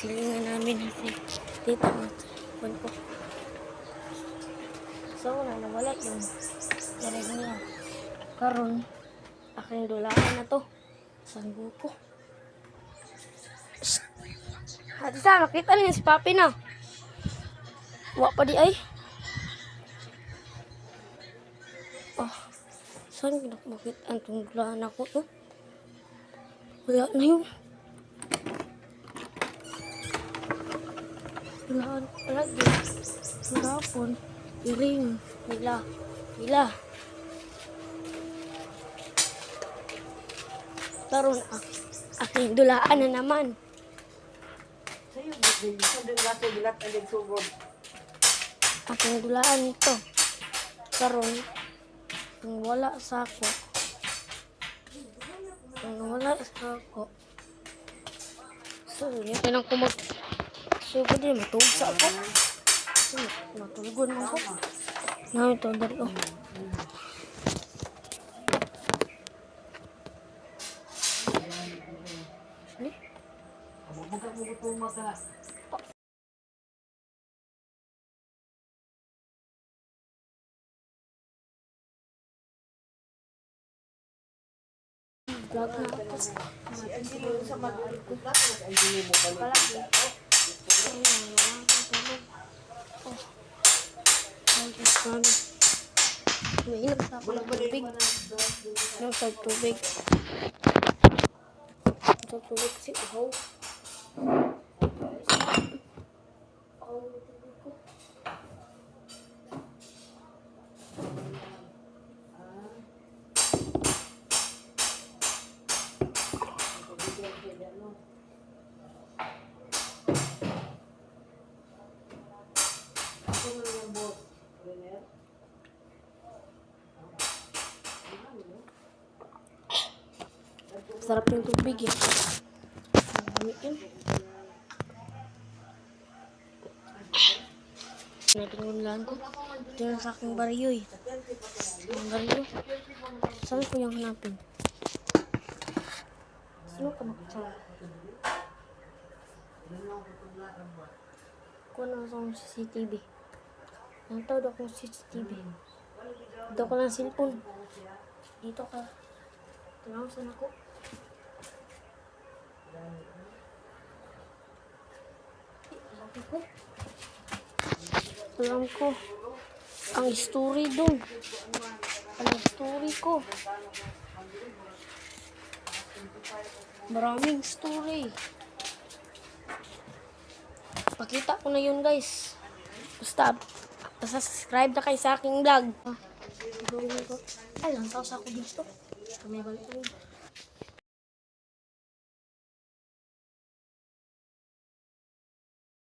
silingan namin kasi dito ang phone ko. So, nawala yung direct niya. Karon, aking dulaan na to. Saan buko? Hati sa, nakita niyo si Papi na. Wa pa di ay. Oh, saan makita ang dulaan ako to? Wala na yun. Dulaan ko palagi. Hapon, iring. Hila. Karon, aking dulaan na naman. Sa'yo, bilat ang sugod. Aking dulaan ito. Karon, kung wala sa ako. So, yun pinang kumag. So, pwede matulog sa ako. So, matulugon mo ako. Namin ito, dari ko. Sali? Vlog na ako. Sa madulit ko lang, ay hindi mo palagi. Mainam sa ako ng tubig. Mainam sa tubig. Sa tubig si Uhaw. Sarap yung tubig eh. Dami yun. Natingulan ko. Ito na sa aking baryo eh. Ang baryo. Saan ko yung hanapin? Sino ka makasama? Kuha na sa akong CCTV. Nagtawad akong CCTV. Dito ko lang cellphone. Dito ka. Ito saan ako. Alam ko ang story dun. Ang story ko. Maraming story. Pakita ko na yun guys. Basta subscribe na kayo sa aking vlog. Alam, tapos ako dito. May balik